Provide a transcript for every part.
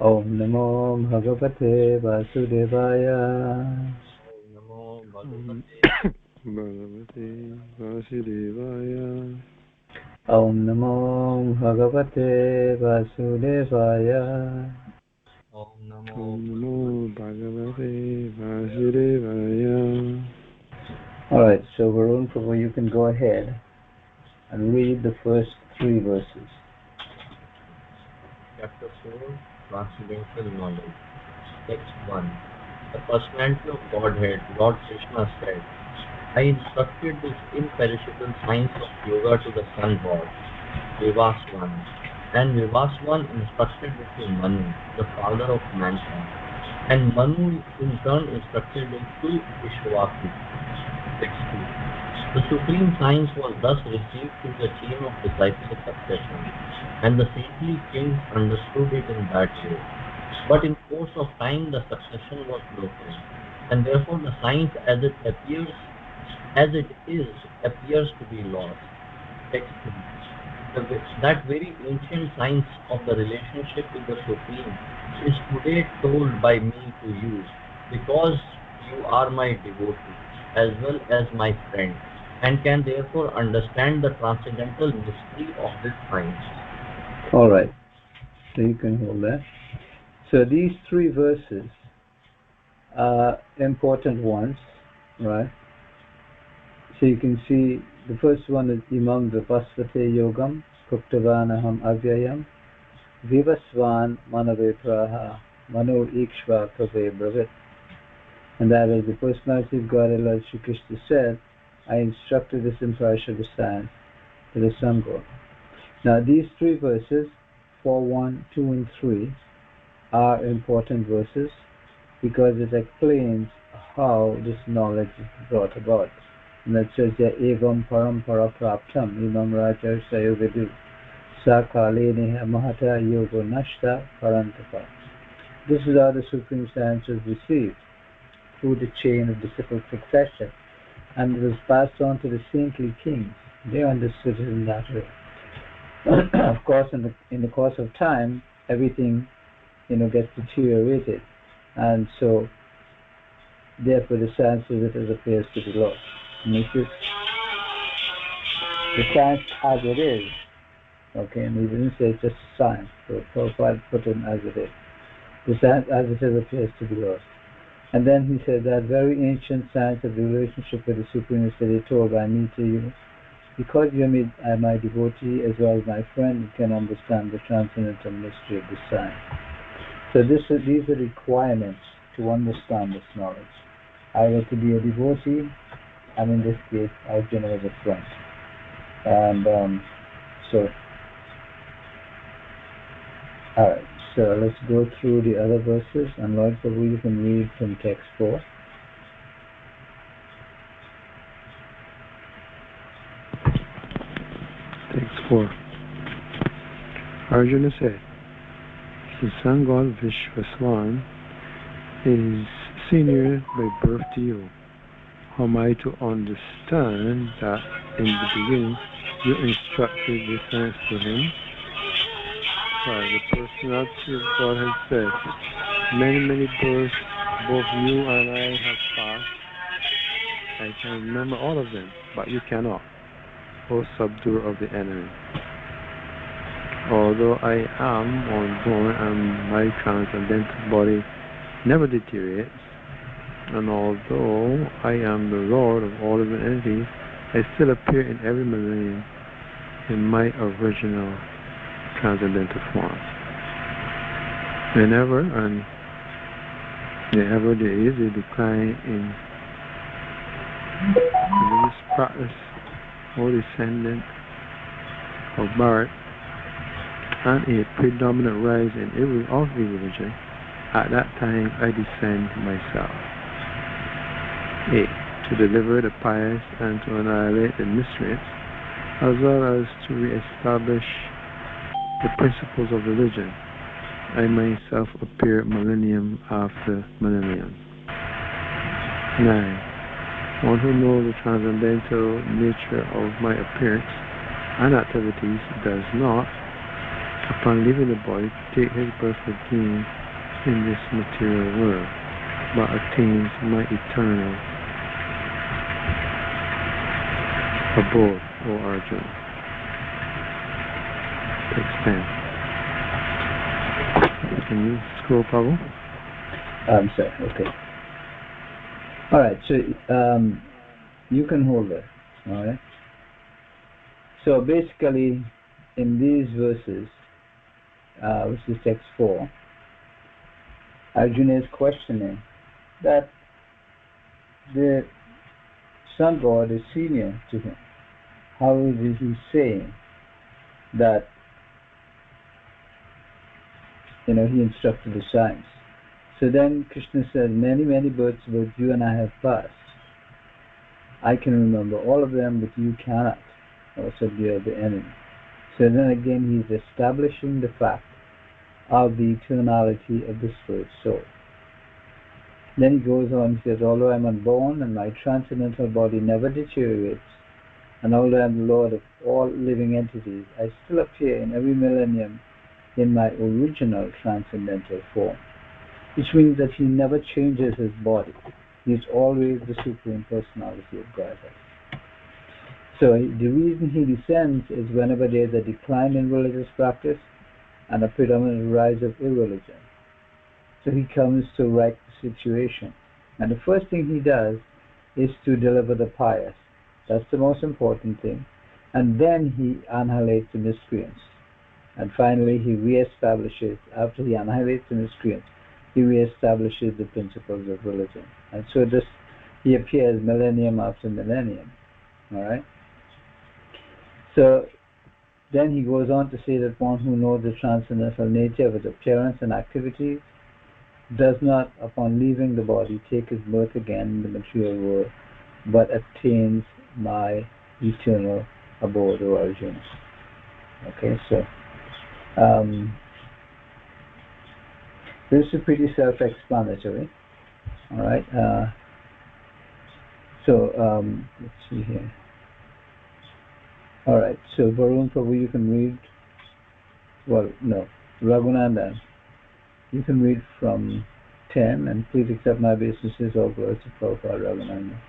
Om Namo Bhagavate Vasudevaya. Namo Om Bhagavate Bhagavate Vasudevaya. Om Namo Bhagavate Vasudevaya. Om Namo Om Namo Bhagavate Bhagavate Vasudevaya. Alright, so Varun Prabhu, you can go ahead and read the first 3 verses. Chapter 4 Transcendental Knowledge. Text 1. The personality of Godhead, Lord Krishna said, I instructed this imperishable science of yoga to the sun god, Vivaswan. And Vivaswan instructed it to Manu, the father of mankind. And Manu in turn instructed it to Ishwaku. Text 2. The supreme science was thus received through the chain of disciple succession, and the saintly kings understood it in that way. But in course of time the succession was broken, and therefore the science as it is appears to be lost. Text 3. That very ancient science of the relationship with the Supreme is today told by me to you, because you are my devotee as well as my friend, and can therefore understand the transcendental mystery of this science. Alright, so you can hold that. So these 3 verses are important ones, right? So you can see the first one is Imam Vipasvate Yogam Pruktavanaham Avyayam Vivasvan Manave Praha Mano Ikshva Prave Bravit. And that is the personality of God, Lord Shri Krishna said, I instructed this imperishable science to the sun god. Now these 3 verses, 4, 1, 2 and 3, are important verses because it explains how this knowledge is brought about. And that says that Evam Parampara Praptam Imam Raja Sayovidu Sakalene Mahata Yoga Nashta Parantapa. This is how the Supreme Science was received, through the chain of disciple succession, and it was passed on to the saintly kings. They understood it in that way. Of course, in the course of time, everything gets deteriorated, and so therefore the science of it appears to be lost. And this is the science as it is. Okay, and we didn't say just science, so Prabhupada put in as it is. The science as it is appears to be lost. And then he said that very ancient science of the relationship with the Supreme is told by me to you. Because you are my devotee as well as my friend, you can understand the transcendental mystery of this science. So these are requirements to understand this knowledge. Either to be a devotee, and in this case, Arjuna was a friend. And alright, so let's go through the other verses, and Lord Prabhu, you can read from text 4. Text 4. Arjuna said, the sun god Vishwaswan is senior by birth to you. How am I to understand that in the beginning you instructed the science to him? Right, the personality of God has said, many births both you and I have passed. I can remember all of them, but you cannot, O subduer of the enemy. Although I am unborn and my transcendental body never deteriorates, and although I am the Lord of all living entities, I still appear in every millennium in my original transcendental form. Whenever there is a decline in religious practice or descendant of Bharat, and a predominant rise in religion, at that time I descend myself. 8. To deliver the pious and to annihilate the miscreants, as well as to re-establish the principles of religion, I myself appear millennium after millennium. 9. One who knows the transcendental nature of my appearance and activities does not upon leaving the body, take his birth again in this material world, but attains my eternal abode, O Arjuna. Text 10. Can you scroll, Prabhu? I'm sorry, okay. Alright, so you can hold it, alright? So basically, in these verses, which is text 4, Arjuna is questioning that the sun god is senior to him. How is he saying that, he instructed the science? So then Krishna says, many, many births both you and I have passed. I can remember all of them, but you cannot. Also, you are the enemy. So then again, he's establishing the fact of the eternality of the spirit soul. Then he goes on, he says, although I am unborn and my transcendental body never deteriorates, and although I am the Lord of all living entities, I still appear in every millennium in my original transcendental form. Which means that he never changes his body. He is always the Supreme Personality of Godhead. So the reason he descends is whenever there is a decline in religious practice and a predominant rise of irreligion. So he comes to right the situation. And the first thing he does is to deliver the pious. That's the most important thing. And then he annihilates the miscreants. And finally he reestablishes, after he annihilates the miscreants, he reestablishes the principles of religion. And so he appears millennium after millennium. Alright? So then he goes on to say that one who knows the transcendental nature of his appearance and activities does not, upon leaving the body, take his birth again in the material world, but attains my eternal abode, O Arjuna. Okay, so this is pretty self-explanatory. All right. Let's see here. All right. So Varun Prabhu, you can read. Well, no, Raghunandan, you can read from 10, and please accept my obeisances, all glory to Prabhupada, Raghunandan.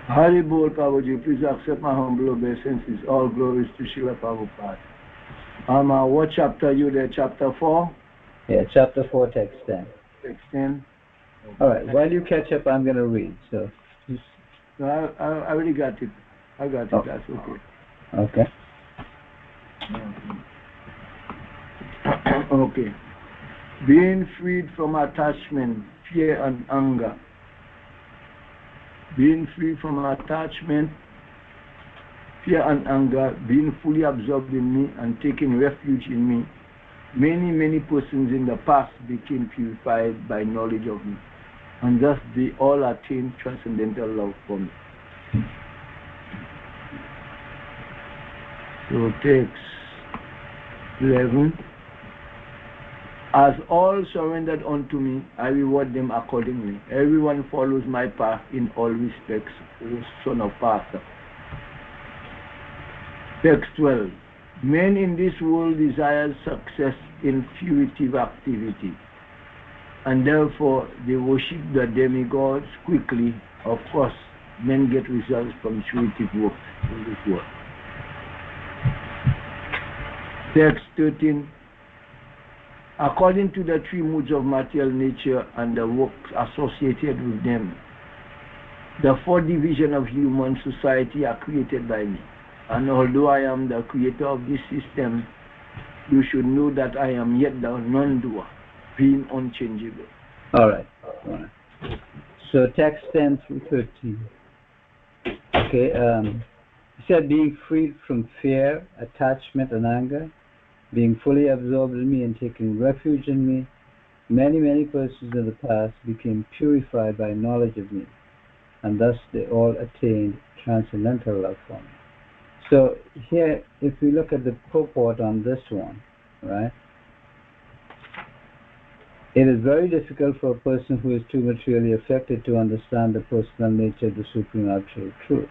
Hari Bol Prabhuji, please accept my humble obeisances. All glories to Srila Prabhupada. What chapter are you there? Chapter 4? Yeah, chapter 4, text 10. Text 10? All right, while you catch up, I'm going to read. So, No, I already got it. I got it, that's okay. Okay. Okay. Being freed from attachment, fear, and anger. Being free from attachment, fear, and anger, being fully absorbed in me and taking refuge in me, many, many persons in the past became purified by knowledge of me, and thus they all attained transcendental love for me. So text 11. As all surrendered unto me, I reward them accordingly. Everyone follows my path in all respects, O son of Partha. Text 12. Men in this world desire success in fruitive activity, and therefore they worship the demigods quickly. Of course, men get results from fruitive work in this world. Text 13. According to the three moods of material nature and the works associated with them, the four divisions of human society are created by me. And although I am the creator of this system, you should know that I am yet the non-doer, being unchangeable. All right. So text 10 through 13. Okay. He said, being freed from fear, attachment, and anger, being fully absorbed in me and taking refuge in me, many, many persons in the past became purified by knowledge of me, and thus they all attained transcendental love for me. So here, if we look at the purport on this one, right? It is very difficult for a person who is too materially affected to understand the personal nature of the Supreme Absolute Truth.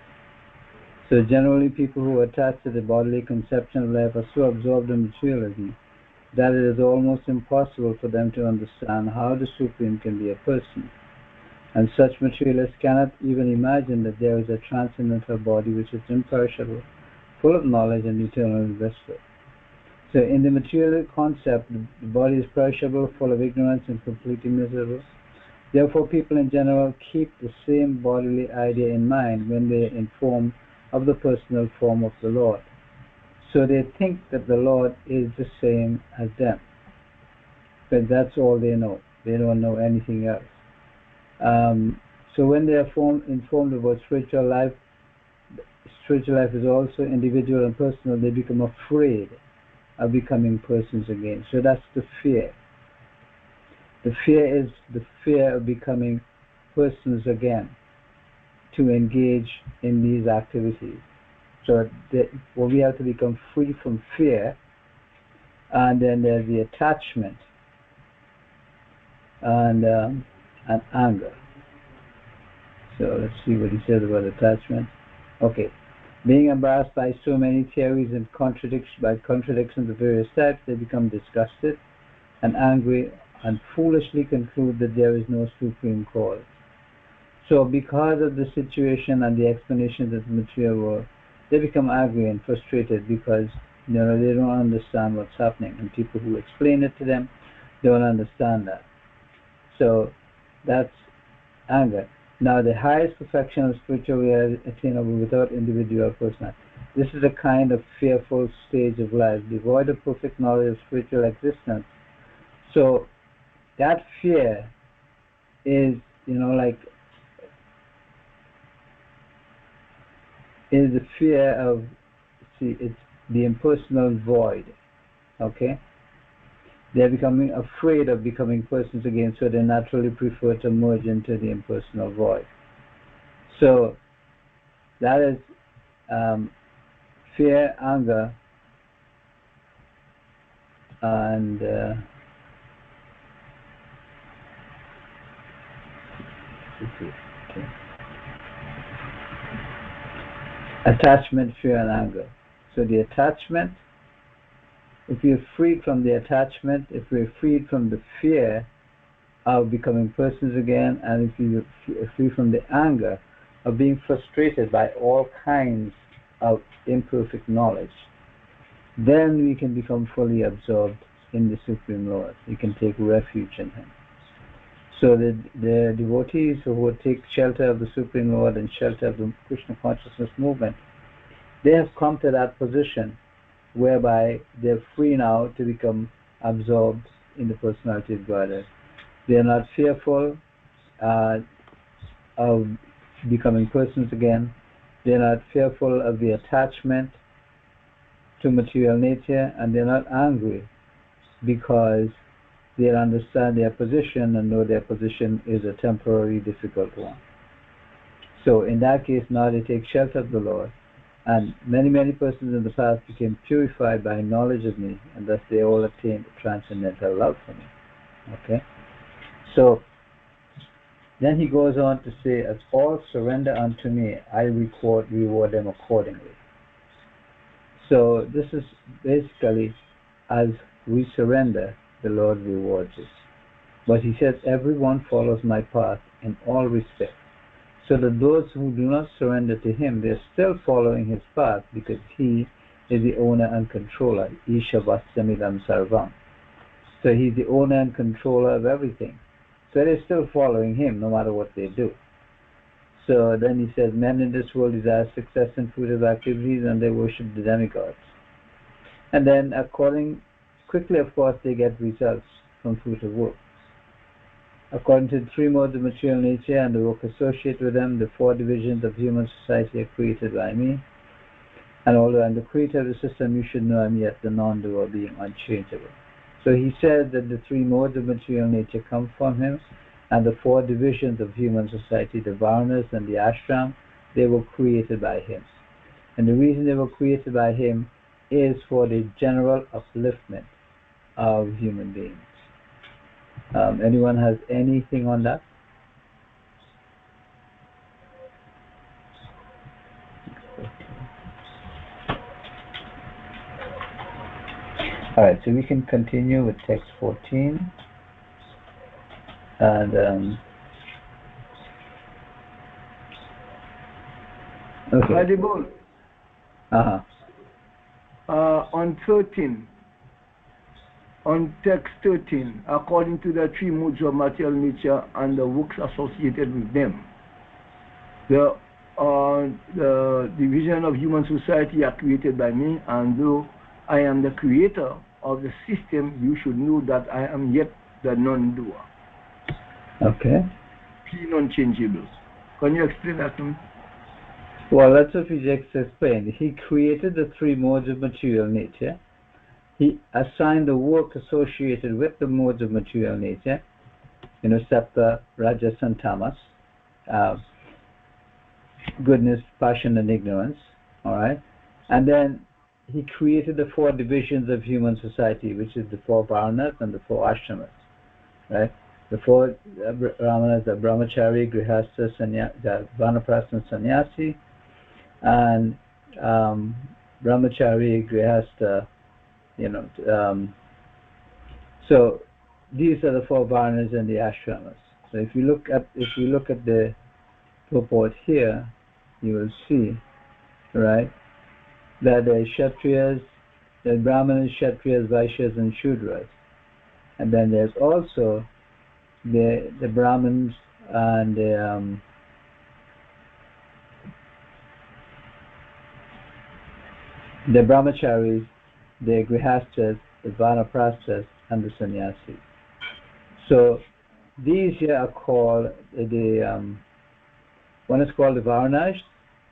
So generally people who are attached to the bodily conception of life are so absorbed in materialism that it is almost impossible for them to understand how the Supreme can be a person. And such materialists cannot even imagine that there is a transcendental body which is imperishable, full of knowledge and eternal blissful. So in the material concept, the body is perishable, full of ignorance and completely miserable. Therefore people in general keep the same bodily idea in mind when they inform of the personal form of the Lord. So they think that the Lord is the same as them. But that's all they know. They don't know anything else. So when they are informed about spiritual life is also individual and personal, they become afraid of becoming persons again. So that's the fear. The fear is the fear of becoming persons again, to engage in these activities. So we have to become free from fear, and then there's the attachment and anger. So let's see what he says about attachment. Okay. Being embarrassed by so many theories and contradictions of various types, they become disgusted and angry and foolishly conclude that there is no supreme cause. So because of the situation and the explanations of the material world, they become angry and frustrated because they don't understand what's happening, and people who explain it to them don't understand that. So that's anger. Now the highest perfection of spiritual reality is attainable without individual personality. This is a kind of fearful stage of life, devoid of perfect knowledge of spiritual existence. So that fear is, is the fear of, it's the impersonal void. Okay? They're becoming afraid of becoming persons again, so they naturally prefer to merge into the impersonal void. So that is fear, anger, and attachment, fear, and anger. So the attachment, if we are freed from the attachment, if we are freed from the fear of becoming persons again, and if we are free from the anger of being frustrated by all kinds of imperfect knowledge, then we can become fully absorbed in the Supreme Lord. We can take refuge in Him. So the devotees who would take shelter of the Supreme Lord and shelter of the Krishna consciousness movement, they have come to that position whereby they're free now to become absorbed in the personality of Godhead. They are not fearful of becoming persons again. They are not fearful of the attachment to material nature, and they're not angry because they understand their position and know their position is a temporary, difficult one. So in that case, now they take shelter of the Lord. And many, many persons in the past became purified by knowledge of me, and thus they all attained transcendental love for me. Okay? So, then he goes on to say, as all surrender unto me, I reward them accordingly. So, this is basically, as we surrender, the Lord rewards us. But he says, everyone follows my path in all respects. So that those who do not surrender to him, they are still following his path because he is the owner and controller. Isha Vasyamidam Sarvam. So he's the owner and controller of everything. So they're still following him no matter what they do. So then he says, men in this world desire success and fruitive activities, and they worship the demigods. And then quickly of course they get results from fruitive work. According to the three modes of material nature and the work associated with them, the four divisions of human society are created by me. And although I'm the creator of the system, you should know I'm yet the non-doer, being unchangeable. So he said that the three modes of material nature come from him, and the four divisions of human society, the varnas and the ashram, they were created by him. And the reason they were created by him is for the general upliftment of human beings. Anyone has anything on that? All right, so we can continue with text 14. And okay. Audible. Uh-huh. On 13, on text 13, according to the three modes of material nature and the works associated with them, the division of human society are created by me, and though I am the creator of the system, you should know that I am yet the non-doer. Okay. Clean, unchangeable. Can you explain that to me? Well, that's what we just explained. He created the three modes of material nature. He assigned the work associated with the modes of material nature, Sattva, Rajas, and Tamas, goodness, passion, and ignorance. All right, and then he created the four divisions of human society, which is the four varnas and the four ashramas. Right, the four brahmanas, the brahmachari, grihastha, the vanaprastha, and sannyasi, and brahmachari, grihastha. So these are the four varnas and the ashramas. So if you look at the purport here, you will see, right, that there are kshatriyas, there are brahmanas, kshatriyas, vaishyas, and shudras, and then there's also the brahmins and the brahmacharis, the grihasthas, the vanaprasthas, and the sannyasis. So these here are called one is called the varnas,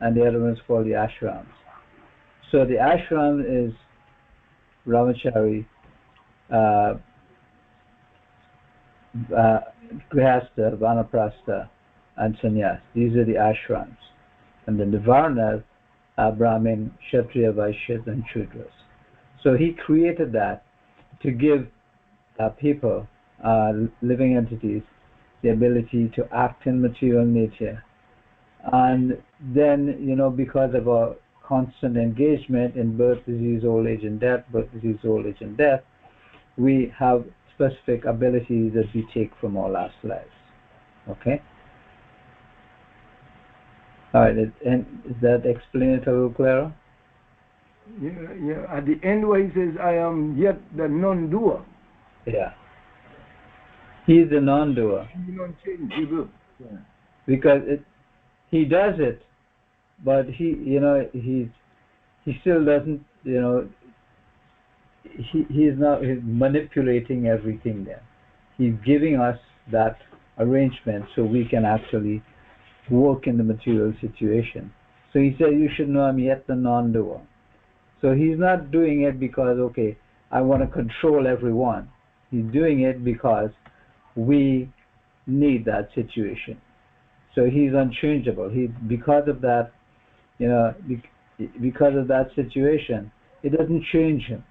and the other one is called the ashrams. So the ashram is brahmachari, grihastha, vanaprastha, and sannyas. These are the ashrams. And then the varnas are brahmin, kshatriya, vaishyas, and shudras. So he created that to give people, living entities, the ability to act in material nature. And then, because of our constant engagement in birth, disease, old age, and death, we have specific abilities that we take from our last lives. Okay? All right, and is that explain it a little clearer? Yeah. At the end where he says, I am yet the non-doer. Yeah. He's the non-doer. Unchangeable. Yeah. Because he does it, but he still doesn't, he's not manipulating everything there. He's giving us that arrangement so we can actually work in the material situation. So he said, you should know I'm yet the non-doer. So he's not doing it because, okay, I want to control everyone. He's doing it because we need that situation. So he's unchangeable. Because of that, because of that situation, it doesn't change him.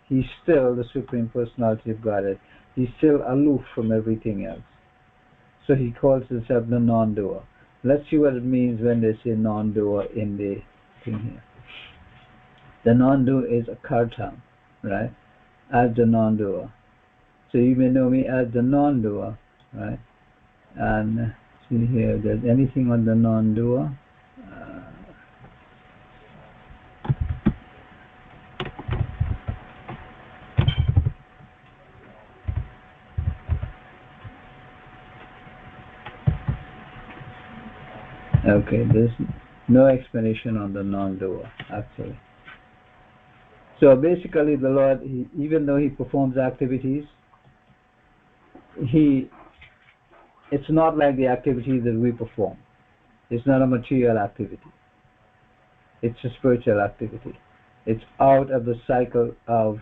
He's still the Supreme Personality of Godhead. He's still aloof from everything else. So he calls himself the non-doer. Let's see what it means when they say non-doer in the thing here. The non-doer is a karta, right? As the non-doer. So you may know me as the non-doer, right? And see here, if there's anything on the non-doer. Okay, there's no explanation on the non-doer, actually. So basically the Lord, even though he performs activities, it's not like the activities that we perform. It's not a material activity. It's a spiritual activity. It's out of the cycle of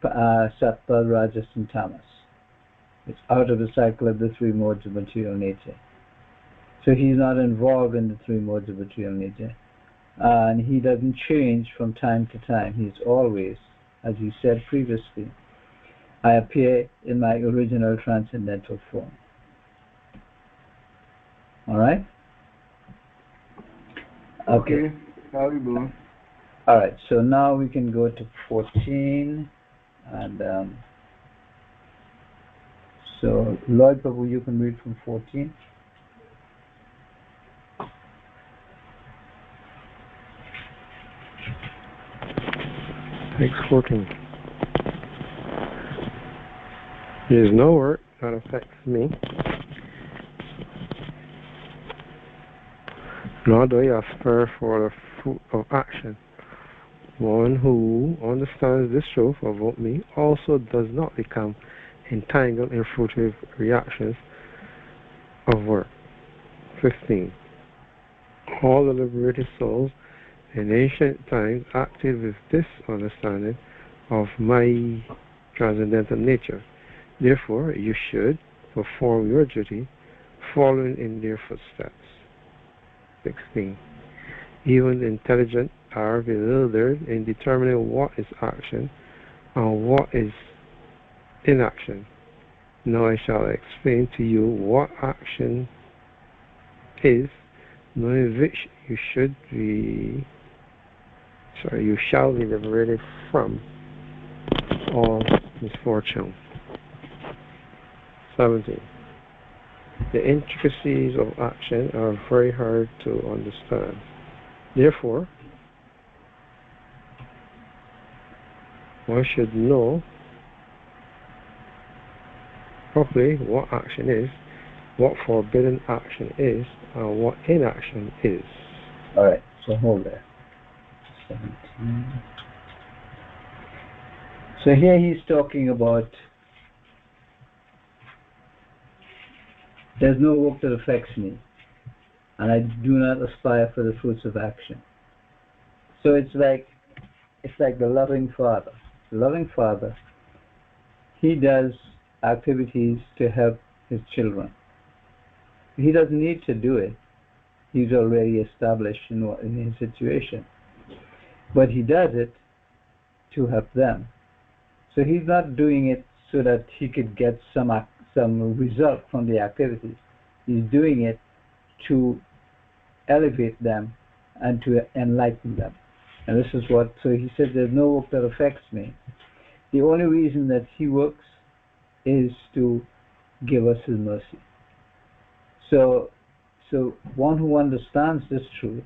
Sattva, Rajas, and Tamas. It's out of the cycle of the three modes of material nature. So he's not involved in the three modes of material nature. And he doesn't change from time to time. He's always, as you said previously, I appear in my original transcendental form. All right? Okay. Horrible. All right, so now we can go to 14. And so, Lloyd Prabhu, you can read from 14. Text 14. There is no work that affects me, nor do I aspire for the fruit of action. One who understands this truth about me also does not become entangled in fruitive reactions of work. 15. All the liberated souls in ancient times acted with this understanding of my transcendental nature. Therefore, you should perform your duty following in their footsteps. 16. Even the intelligent are bewildered in determining what is action and what is inaction. Now I shall explain to you what action is, knowing which you shall be liberated from all misfortune. 17. The intricacies of action are very hard to understand. Therefore, one should know properly what action is, what forbidden action is, and what inaction is. All right, so hold there. 17. So here he's talking about there's no work that affects me, and I do not aspire for the fruits of action. So it's like the loving father. The loving father, he does activities to help his children. He doesn't need to do it. He's already established in his situation. But he does it to help them. So he's not doing it so that he could get some result from the activities. He's doing it to elevate them and to enlighten them. And this is what, so he said, there's no work that affects me. The only reason that he works is to give us his mercy. So one who understands this truth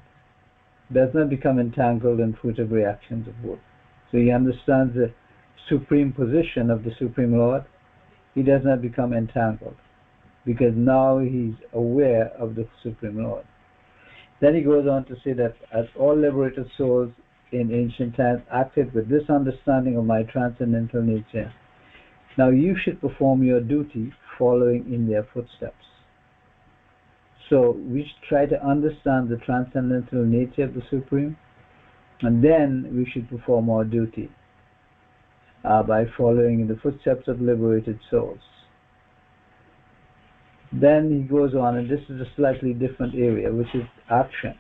does not become entangled in fruitive reactions of work. So he understands the supreme position of the Supreme Lord. He does not become entangled because now he's aware of the Supreme Lord. Then he goes on to say that as all liberated souls in ancient times acted with this understanding of my transcendental nature, now you should perform your duty following in their footsteps. So we should try to understand the transcendental nature of the Supreme, and then we should perform our duty by following in the footsteps of liberated souls. Then he goes on, and this is a slightly different area, which is action.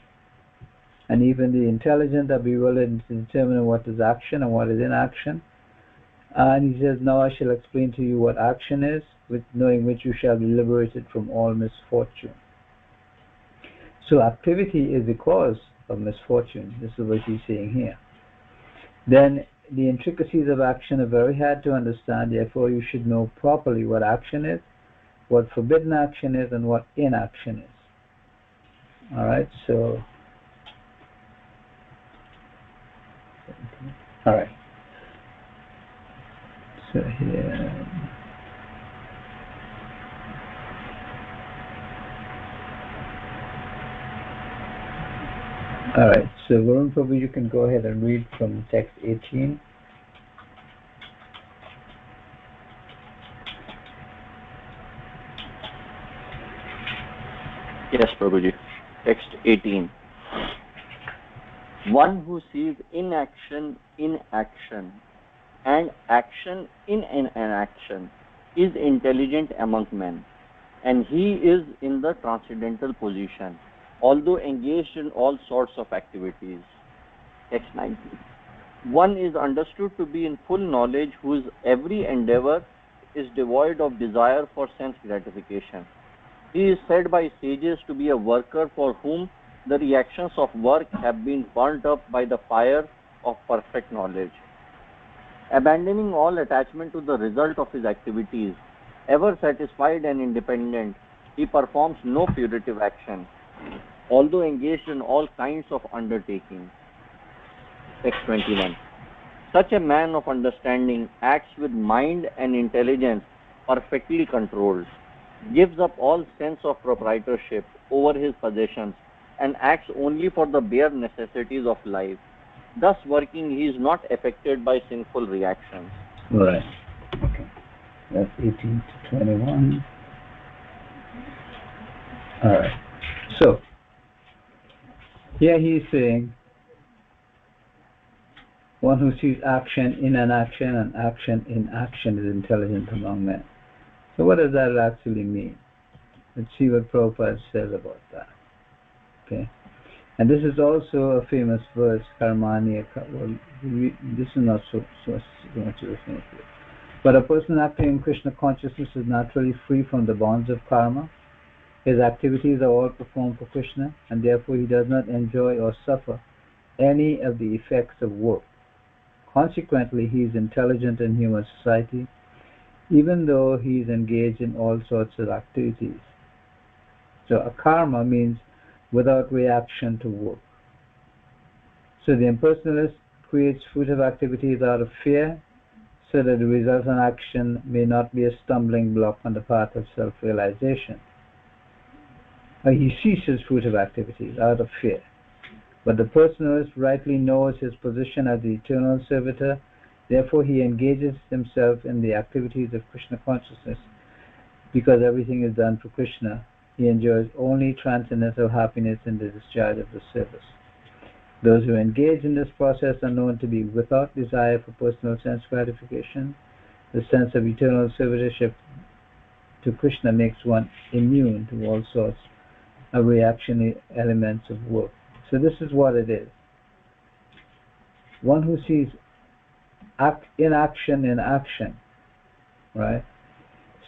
And even the intelligent are bewildered to determine what is action and what is inaction. And he says, now I shall explain to you what action is, with knowing which you shall be liberated from all misfortune. So activity is the cause of misfortune. This is what he's saying here. Then the intricacies of action are very hard to understand. Therefore, you should know properly what action is, what forbidden action is, and what inaction is. All right. So, all right. So here. All right, so Varun Prabhu, you can go ahead and read from text 18. Yes, Prabhuji. Text 18. One who sees inaction in action and action in an action is intelligent among men, and he is in the transcendental position, although engaged in all sorts of activities. Text 19. One is understood to be in full knowledge whose every endeavor is devoid of desire for sense gratification. He is said by sages to be a worker for whom the reactions of work have been burnt up by the fire of perfect knowledge. Abandoning all attachment to the result of his activities, ever satisfied and independent, he performs no punitive action, although engaged in all kinds of undertakings. Text 21. Such a man of understanding acts with mind and intelligence perfectly controlled, gives up all sense of proprietorship over his possessions, and acts only for the bare necessities of life. Thus working, he is not affected by sinful reactions. Right. Okay. That's 18 to 21. All right. So, here he's saying, one who sees action in an action and action in action is intelligent among men. So what does that actually mean? Let's see what Prabhupada says about that. Okay. And this is also a famous verse, Karmani. Well, this is not so much of a famous verse. But a person acting in Krishna consciousness is naturally free from the bonds of karma. His activities are all performed for Krishna, and therefore he does not enjoy or suffer any of the effects of work. Consequently, he is intelligent in human society, even though he is engaged in all sorts of activities. So, akarma means without reaction to work. So, the impersonalist creates fruitive activities out of fear, so that the resultant action may not be a stumbling block on the path of self-realization. He ceases fruitive activities out of fear. But the personalist rightly knows his position as the eternal servitor, therefore he engages himself in the activities of Krishna consciousness. Because everything is done for Krishna, he enjoys only transcendental happiness in the discharge of the service. Those who engage in this process are known to be without desire for personal sense gratification. The sense of eternal servitorship to Krishna makes one immune to all sorts of reactionary elements of work. So this is what it is. One who sees inaction in action, right?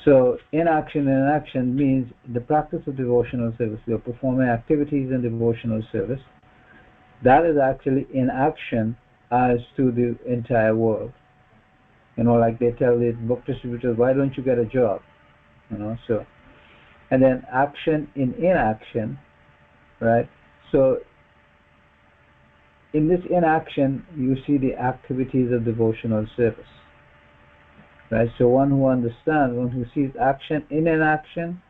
So inaction in action means the practice of devotional service. We are performing activities in devotional service. That is actually inaction as to the entire world. You know, like they tell the book distributors, why don't you get a job? You know, so. And then action in inaction, right? So in this inaction, you see the activities of devotional service. Right? So one who understands, one who sees action in inaction,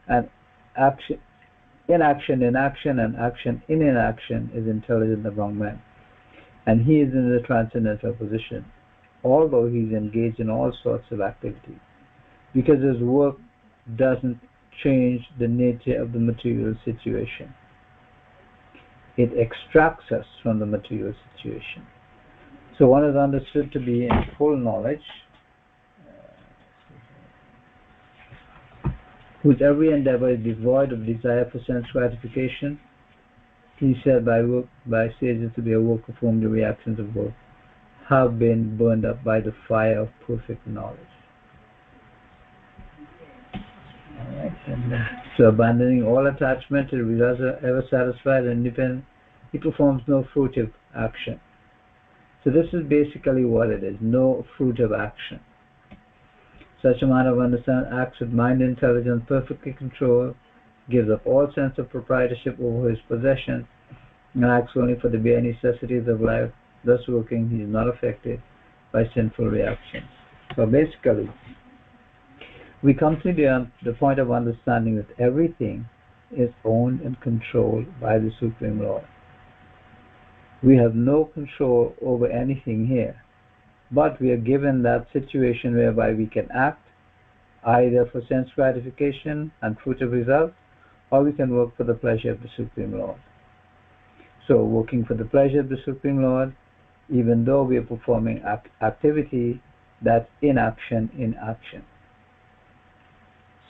and inaction in action, and action in inaction is intelligent among men. And he is in the transcendental position, although he's engaged in all sorts of activities. Because his work doesn't change the nature of the material situation. It extracts us from the material situation. So one is understood to be in full knowledge, whose every endeavor is devoid of desire for sense gratification. He said by sages to be a work of whom the reactions of work have been burned up by the fire of perfect knowledge. So abandoning all attachment to the results are ever satisfied and independent, he performs no fruitive action. So this is basically what it is, no fruitive action. Such a man of understanding acts with mind and intelligence perfectly controlled, gives up all sense of proprietorship over his possessions, and acts only for the bare necessities of life. Thus working, he is not affected by sinful reactions. So basically, we come to the point of understanding that everything is owned and controlled by the Supreme Lord. We have no control over anything here, but we are given that situation whereby we can act either for sense gratification and fruitive results, or we can work for the pleasure of the Supreme Lord. So working for the pleasure of the Supreme Lord, even though we are performing activity, that's inaction in action.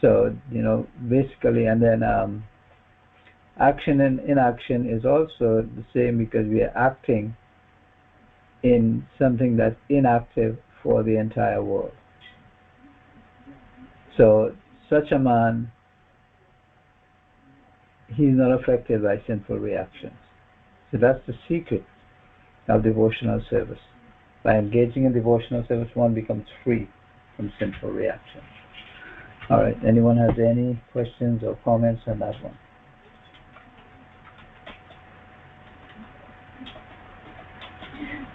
So, basically, and then action and inaction is also the same, because we are acting in something that's inactive for the entire world. So such a man, he's not affected by sinful reactions. So that's the secret of devotional service. By engaging in devotional service, one becomes free from sinful reactions. All right, anyone has any questions or comments on that one?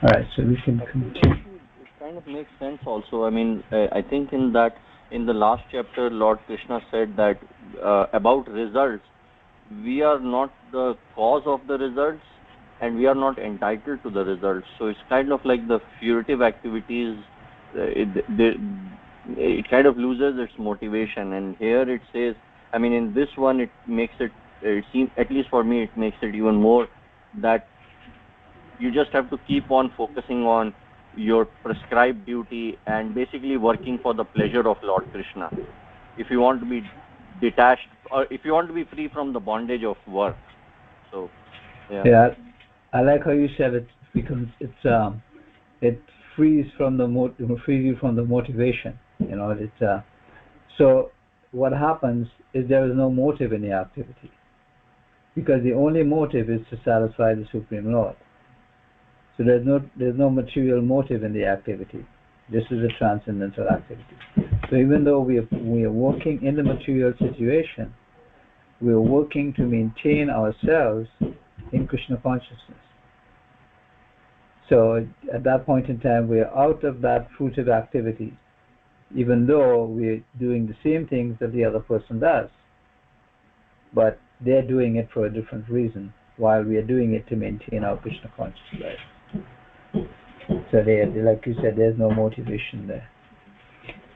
All right, so we can continue. It kind of makes sense also. I mean, I think in the last chapter, Lord Krishna said that about results, we are not the cause of the results and we are not entitled to the results. So it's kind of like the furtive activities, it kind of loses its motivation. And here it says, I mean, in this one, it seems, at least for me, it makes it even more that you just have to keep on focusing on your prescribed duty and basically working for the pleasure of Lord Krishna. If you want to be detached, or if you want to be free from the bondage of work. So, yeah, I like how you said it, because it frees you from the motivation. You know, so what happens is there is no motive in the activity, because the only motive is to satisfy the Supreme Lord. So there's no material motive in the activity. This is a transcendental activity. So even though we are working in the material situation, we are working to maintain ourselves in Krishna consciousness. So at that point in time, we are out of that fruitive activity, even though we're doing the same things that the other person does. But they're doing it for a different reason, while we are doing it to maintain our Krishna conscious life. So like you said, there's no motivation there.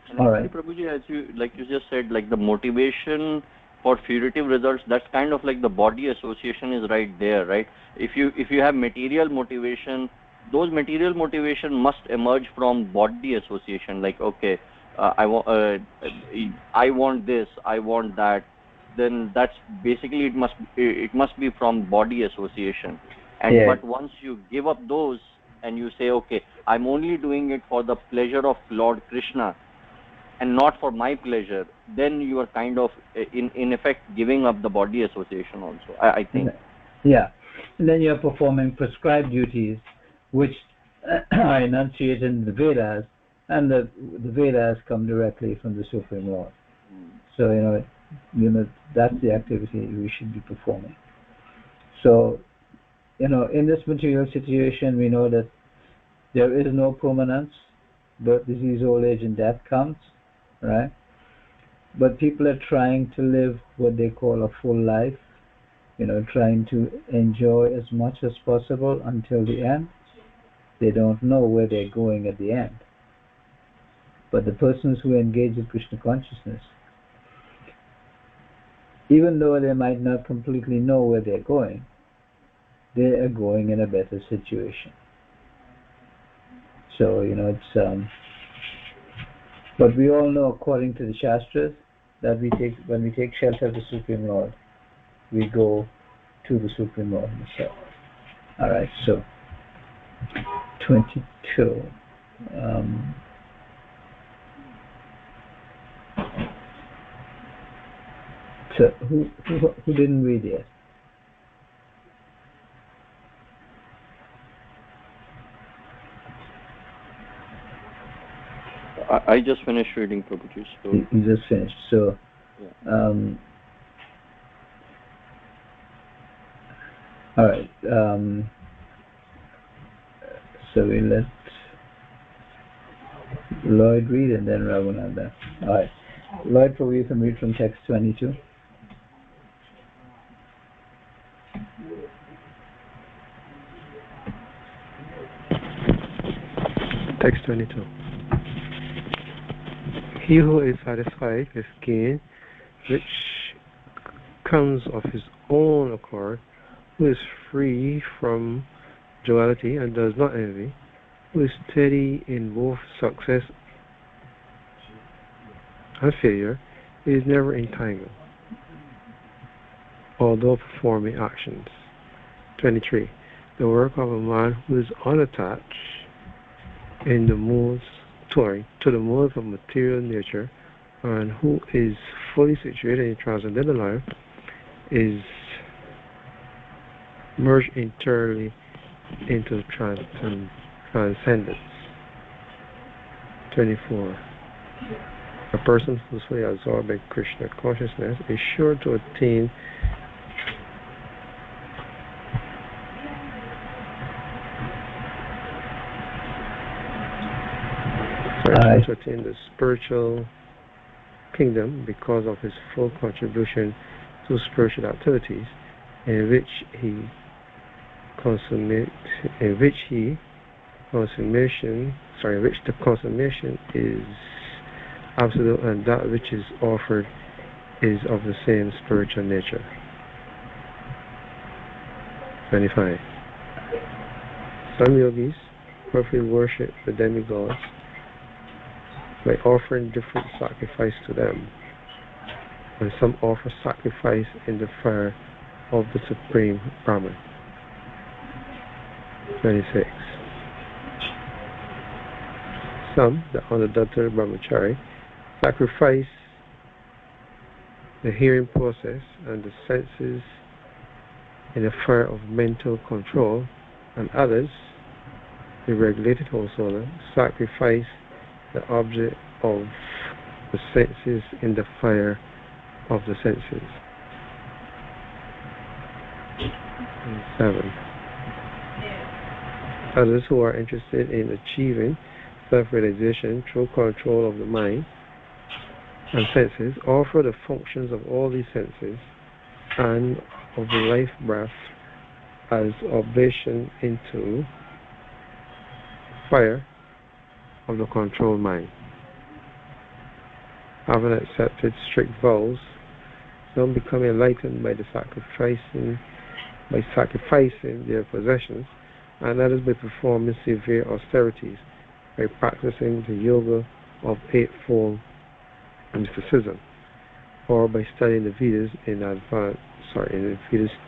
And all right, Prabhuji, as you just said, like the motivation for furtive results, that's kind of like the body association is right there, right? If you have material motivation, those material motivation must emerge from body association. Like, okay, I want this, I want that. Then that's basically it must be from body association. And yeah. But once you give up those and you say, okay, I'm only doing it for the pleasure of Lord Krishna and not for my pleasure, then you are kind of in effect giving up the body association also, I think. Yeah, and then you're performing prescribed duties, which are enunciated in the Vedas, and the Vedas come directly from the Supreme Lord. So you know that's the activity we should be performing. So in this material situation, we know that there is no permanence. Birth, disease, old age, and death comes, right? But people are trying to live what they call a full life, trying to enjoy as much as possible until the end. They don't know where they're going at the end. But the persons who engage in Krishna consciousness, even though they might not completely know where they're going, they are going in a better situation. So, it's but we all know, according to the Shastras, that when we take shelter of the Supreme Lord, we go to the Supreme Lord himself. All right, so 22. So who didn't read yet? I just finished reading, Prabhuji. So You just finished. So, yeah. All right. So we let Lloyd read and then Raghunatha. All right. Lloyd, probably you can read from text 22. Text 22. He who is satisfied with gain, which comes of his own accord, who is free from duality and does not envy, who is steady in both success and failure, is never entangled, although performing actions. 23. The work of a man who is unattached in the modes, to the modes of material nature, and who is fully situated in transcendental life, is merged entirely into transcendence. 24. A person who is fully absorbed in Krishna consciousness is sure to attain the spiritual kingdom because of his full contribution to spiritual activities, in which the consummation is absolute, and that which is offered is of the same spiritual nature. 25. Some yogis perfectly worship the demigods by offering different sacrifice to them, and some offer sacrifice in the fire of the Supreme Brahman. 26. Some, the unadulterated brahmachari, sacrifice the hearing process and the senses in the fire of mental control, and others, the regulated householder, sacrifice the object of the senses in the fire of the senses. 7. Others who are interested in achieving self-realization through control of the mind and senses offer the functions of all these senses and of the life breath as oblation into fire of the controlled mind. Having accepted strict vows, some become enlightened by sacrificing their possessions, and others by performing severe austerities, by practicing the yoga of eightfold mysticism, or by studying the Vedas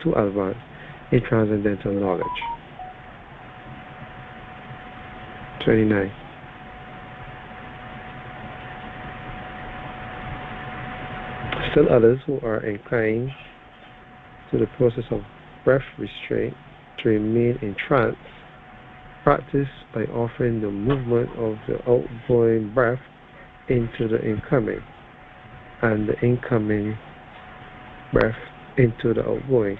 to advance in transcendental knowledge. 29. Still others who are inclined to the process of breath restraint to remain in trance practice by offering the movement of the outgoing breath into the incoming, and the incoming breath into the outgoing,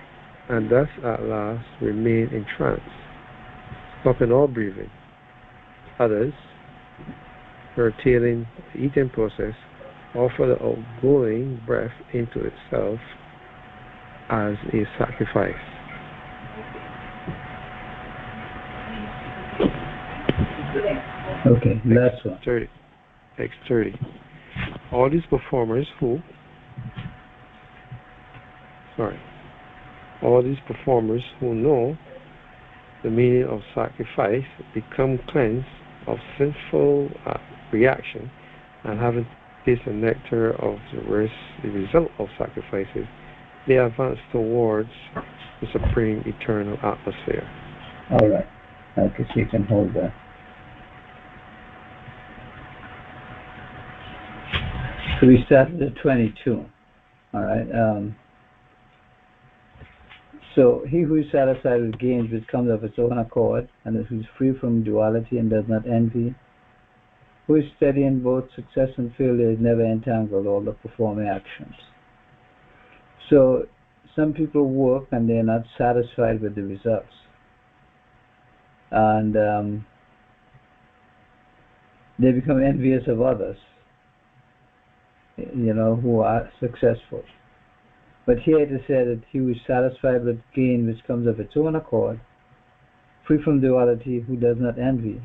and thus at last remain in trance, stopping all breathing. Others, curtailing the eating process, offer the outgoing breath into itself as a sacrifice. Okay, last one. 30. Text 30. All these performers who know the meaning of sacrifice become cleansed of sinful reaction, and having tasted the nectar of the result of sacrifices, they advance towards the supreme eternal atmosphere. All right. Okay, so you can hold that. So we started at 22. All right. So he who is satisfied with gains which comes of its own accord, and who is free from duality and does not envy, who is steady in both success and failure, is never entangled all the performing actions. So some people work and they're not satisfied with the results, and they become envious of others, who are successful. But here it is said that he who is satisfied with gain which comes of its own accord, free from duality, who does not envy,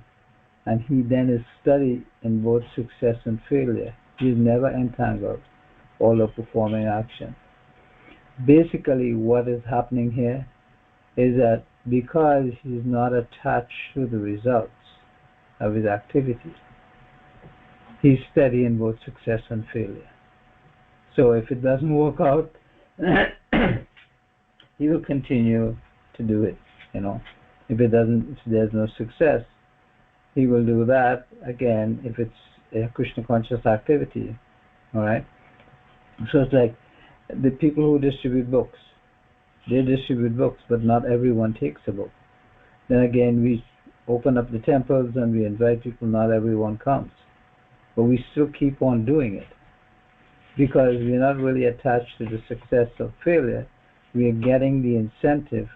and he then is steady in both success and failure. He is never entangled all of performing action. Basically, what is happening here is that because he is not attached to the results of his activity, he's steady in both success and failure. So if it doesn't work out, he will continue to do it. If there's no success, he will do that again if it's a Krishna conscious activity. All right. So it's like the people who distribute books. They distribute books, but not everyone takes a book. Then again, we open up the temples and we invite people. Not everyone comes, but we still keep on doing it because we're not really attached to the success or failure. We are getting the incentive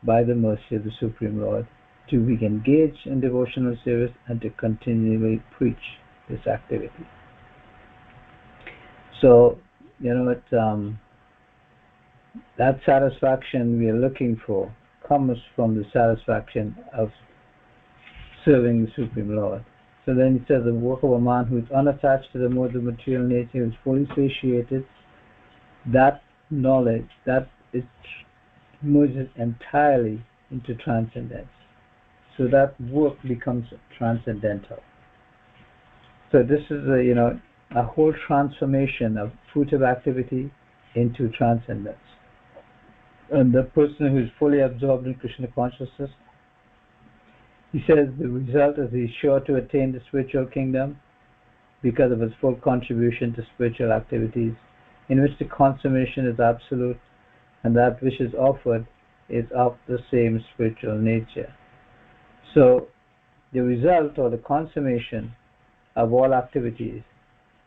by the mercy of the Supreme Lord to be engaged in devotional service and to continually preach this activity. So, that satisfaction we are looking for comes from the satisfaction of serving the Supreme Lord. So then he says, the work of a man who is unattached to the modes of material nature, who is fully satiated, that knowledge, that is merges entirely into transcendence. So that work becomes transcendental. So this is a whole transformation of fruitive activity into transcendence. And the person who is fully absorbed in Krishna consciousness, he says the result is he is sure to attain the spiritual kingdom because of his full contribution to spiritual activities, in which the consummation is absolute and that which is offered is of the same spiritual nature. So the result or the consummation of all activities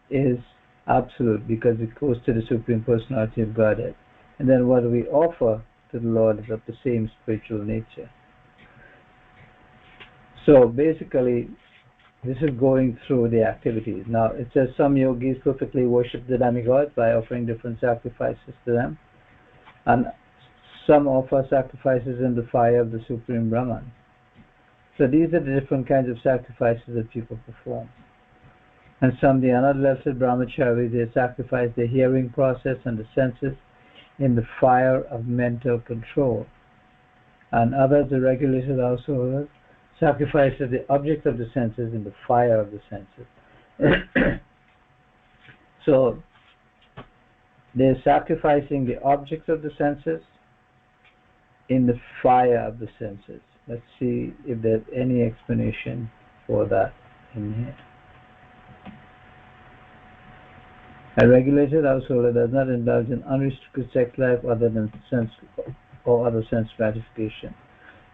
is absolute because it goes to the Supreme Personality of Godhead. And then what we offer to the Lord is of the same spiritual nature. So basically, this is going through the activities. Now, it says some yogis perfectly worship the demigods by offering different sacrifices to them. And some offer sacrifices in the fire of the Supreme Brahman. So these are the different kinds of sacrifices that people perform. And some, the unadulterated brahmacharis, they sacrifice the hearing process and the senses in the fire of mental control. And others, the regulated householders, sacrifice the object of the senses in the fire of the senses. So they're sacrificing the objects of the senses in the fire of the senses. Let's see if there's any explanation for that in here. A regulated householder does not indulge in unrestricted sex life other than sense or other sense gratification.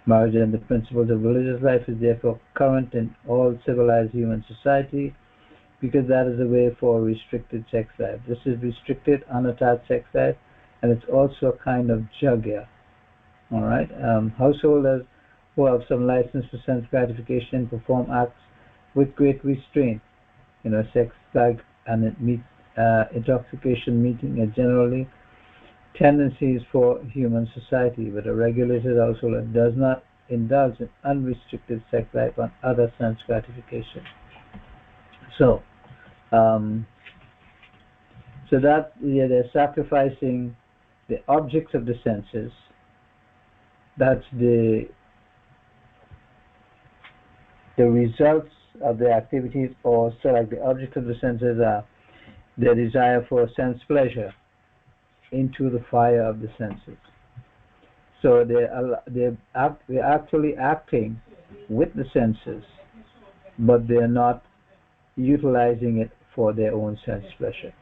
Marriage and the principles of religious life is therefore current in all civilized human society because that is the way for restricted sex life. This is restricted, unattached sex life, and it's also a kind of jagya. All right, householders who have some license for sense gratification perform acts with great restraint. Sex, like, and it meets intoxication meeting are generally tendencies for human society, but a regulated householder does not indulge in unrestricted sex life and other sense gratification. So that they're sacrificing the objects of the senses. That's the results of the activities, or so like the objects of the senses are their desire for sense pleasure into the fire of the senses. So they're actually acting with the senses, but they're not utilizing it for their own sense pleasure.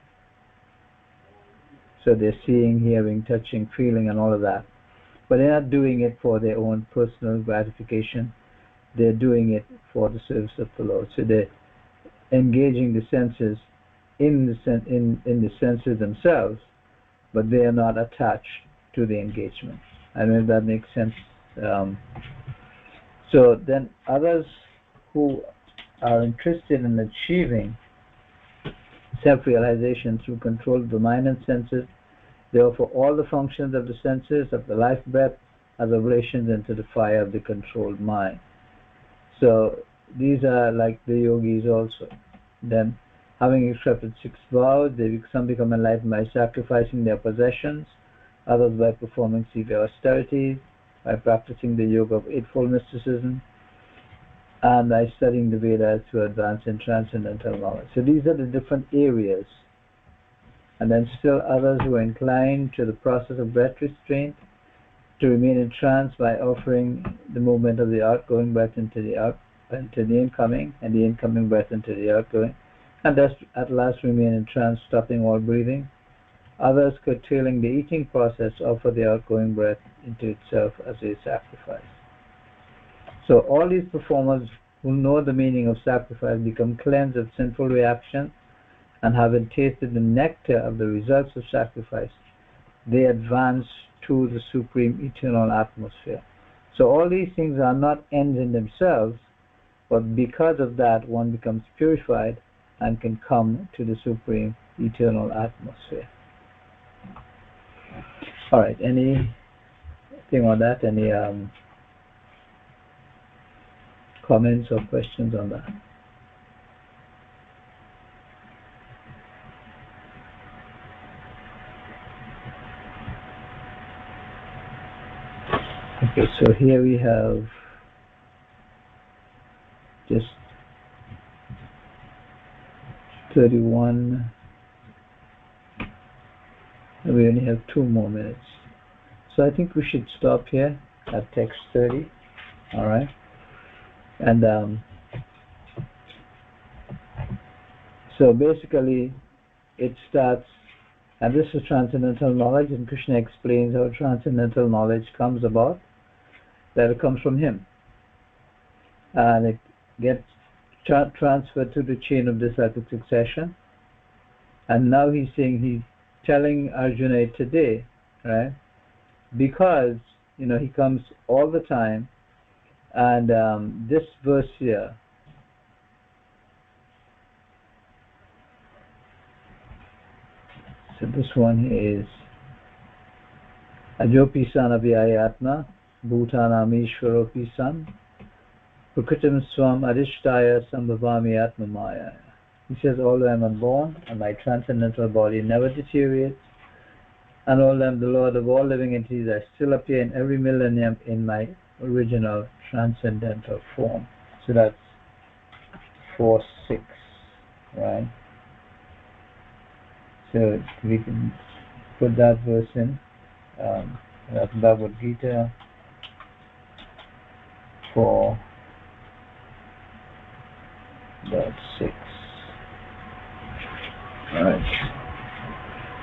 So they're seeing, hearing, touching, feeling, and all of that, but they're not doing it for their own personal gratification. They're doing it for the service of the Lord. So they're engaging the senses in the senses themselves, but they are not attached to the engagement. I don't know if that makes sense. So then others who are interested in achieving self-realization through control of the mind and senses, they offer all the functions of the senses, of the life breath, as oblations into the fire of the controlled mind. So these are like the yogis also. Then, having accepted 6 vows, some become enlightened by sacrificing their possessions, others by performing severe austerities, by practicing the yoga of eightfold mysticism, and by studying the Vedas to advance in transcendental knowledge. So these are the different areas. And then still others who are inclined to the process of breath restraint, to remain in trance by offering the movement of the outgoing breath into the into the incoming, and the incoming breath into the outgoing, and thus at last remain in trance, stopping all breathing. Others, curtailing the eating process, offer the outgoing breath into itself as a sacrifice. So all these performers who know the meaning of sacrifice become cleansed of sinful reaction, and having tasted the nectar of the results of sacrifice, they advance to the supreme eternal atmosphere. So all these things are not ends in themselves, but because of that, one becomes purified and can come to the supreme eternal atmosphere. All right, anything on that? Any comments or questions on that? Okay, so here we have just 31. We only have 2 more minutes. So I think we should stop here at text 30. All right. And so basically it starts, and this is transcendental knowledge, and Krishna explains how transcendental knowledge comes about, that it comes from him. And it gets transferred to the chain of disciplic succession. And now he's telling Arjuna today, right? Because, he comes all the time, and this verse here, so this one is Ajopi san avyayatma bhutanam ishvaropi san prakritim swam adhishtaya sambhavami atma maya. He says, although I am unborn and my transcendental body never deteriorates, and although I am the Lord of all living entities, I still appear in every millennium in my original transcendental form. So that's 4:6, right? So we can put that verse in. That's Bhagavad Gita 4:6. Alright.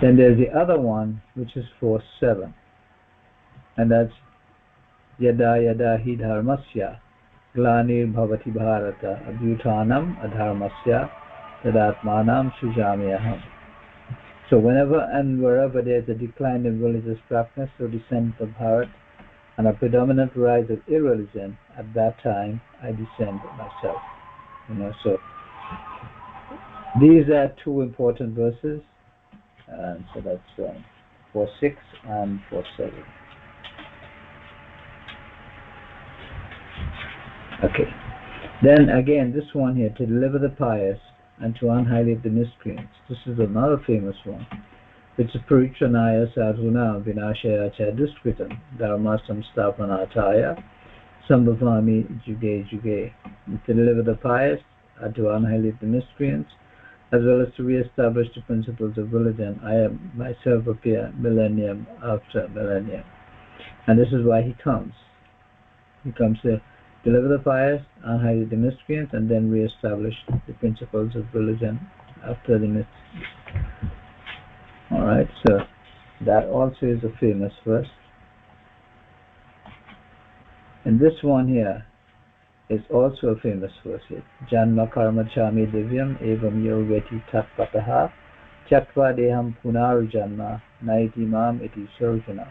Then there's the other one, which is 4:7. And that's Yada yada hi dharmasya glanir bhavati bharata abhyutanam adharmasya tadatmanam sujamyaham. So whenever and wherever there's a decline in religious practice or descent of Bharat and a predominant rise of irreligion, at that time I descend myself. So these are 2 important verses, and so that's 4:6 and 4:7. Okay. Then again, this one here, to deliver the pious and to annihilate the miscreants. This is another famous one, which is Parichanaya Sadhuna Vinashaya Cha Duskritam Dharma Samstapanataya Sambhavami Juge Juge. To deliver the pious and to annihilate the miscreants, as well as to re-establish the principles of religion, I am myself appear millennium after millennium. And this is why he comes. He comes to deliver the pious, annihilate the miscreants, and then re-establish the principles of religion after the miscreants. Alright, so that also is a famous verse. And this one here is also a famous verse here. Janma karma chami divyam evam yogati tatpataha tyakva deham punaru janma naiti mam iti sarjana.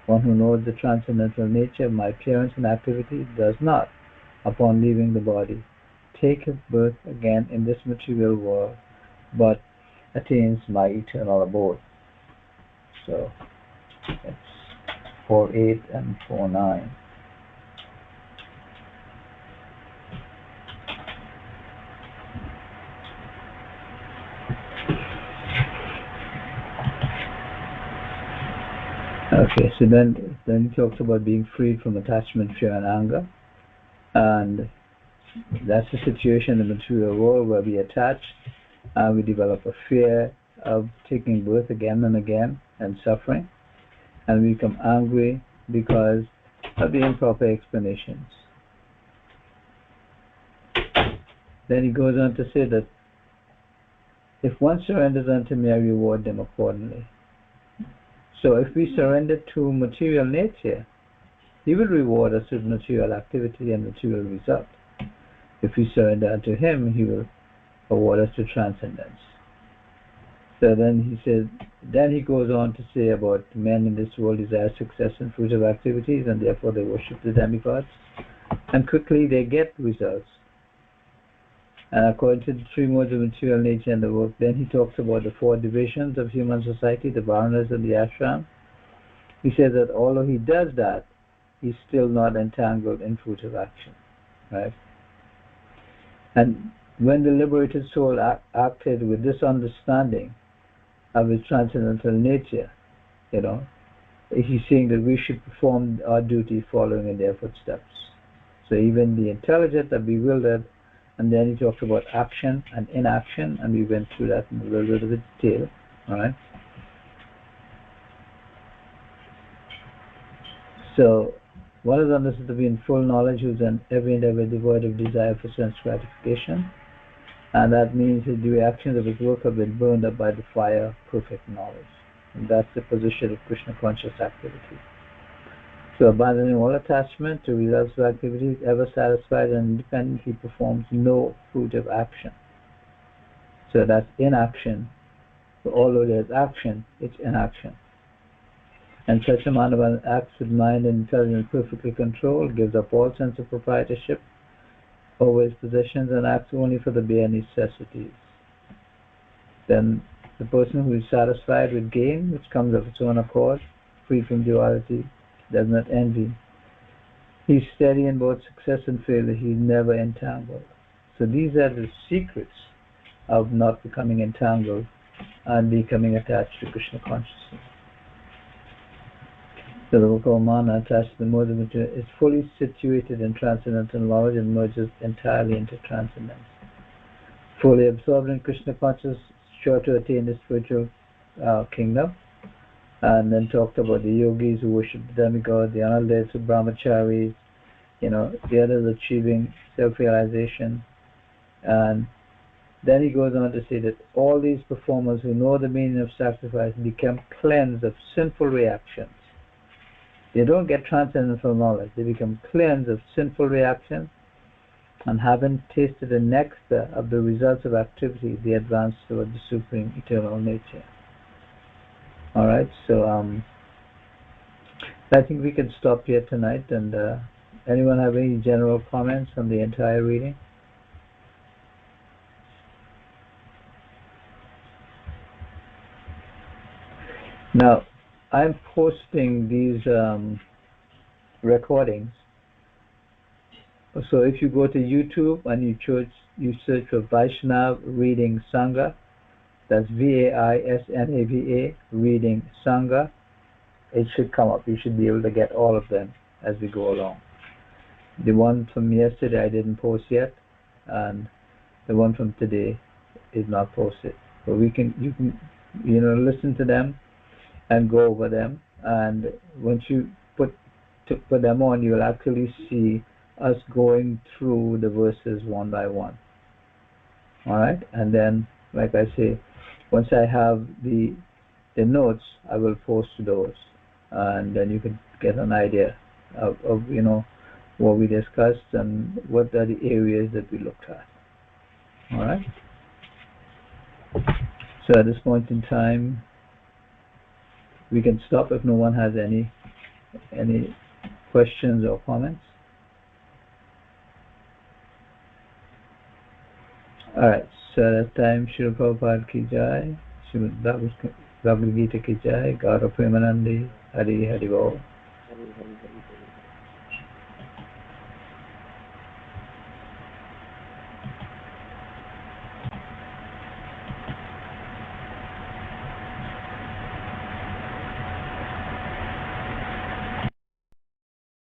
One who knows the transcendental nature of my appearance and activity does not, upon leaving the body, take his birth again in this material world, but attains my eternal abode. So it's 4:8 and 4:9. Okay, so then he talks about being freed from attachment, fear, and anger. And that's the situation in the material world where we attach, and we develop a fear of taking birth again and again and suffering, and we become angry because of the improper explanations. then he goes on to say that if one surrenders unto me, I reward them accordingly. So if we surrender to material nature, he will reward us with material activity and material result. If we surrender unto him, he will award us to transcendence. So then he says, then he goes on to say about men in this world desire success and fruit of activities, and therefore they worship the demigods, and quickly they get results. And according to the three modes of material nature and the work, then he talks about the four divisions of human society, the varnas and the ashram. He says that although he does that, he's still not entangled in fruit of action, right? And when the liberated soul acted with this understanding of his transcendental nature, he's saying that we should perform our duty following in their footsteps. So even the intelligent are bewildered, and then he talked about action and inaction, and we went through that in a little bit of detail, all right? So one is understood to be in full knowledge, who's in every endeavor devoid of desire for sense gratification, and that means that the actions of his work have been burned up by the fire of perfect knowledge. And that's the position of Krishna conscious activity. So abandoning all attachment to results of activities, ever satisfied and independently performs no fruitive action. So that's inaction. So although there's action, it's inaction. And such a man acts with mind and intelligence perfectly controlled, gives up all sense of proprietorship over his possessions, and acts only for the bare necessities. Then the person who is satisfied with gain, which comes of its own accord, free from duality, does not envy. He's steady in both success and failure. He's never entangled. So these are the secrets of not becoming entangled and becoming attached to Krishna consciousness. So the Vokamana attached to the mode of material is fully situated in transcendental knowledge and merges entirely into transcendence. Fully absorbed in Krishna consciousness, sure to attain the spiritual kingdom. And then talked about the yogis who worship the demigod, the analysts, the brahmacharis, the others achieving self-realization. And then he goes on to say that all these performers who know the meaning of sacrifice become cleansed of sinful reactions. They don't get transcendental knowledge. They become cleansed of sinful reactions, and having tasted the nectar of the results of activity, they advance toward the supreme eternal nature. All right, so I think we can stop here tonight. And anyone have any general comments on the entire reading? Now, I'm posting these recordings. So if you go to YouTube and you search for Vaisnava Reading Sanga, that's Vaisnava Reading Sanga, it should come up. You should be able to get all of them as we go along. The one from yesterday I didn't post yet, and the one from today is not posted. But you can listen to them and go over them, and once you put them on, you will actually see us going through the verses one by one. All right, and then, like I say, once I have the notes, I will post those, and then you can get an idea of what we discussed and what are the areas that we looked at. All right. So at this point in time, we can stop if no one has any questions or comments. Alright, so at that time, Srila Prabhupada ki jai, Srimad Bhagavad Gita ki jai, God of Premanandi, Hari Hari Bol.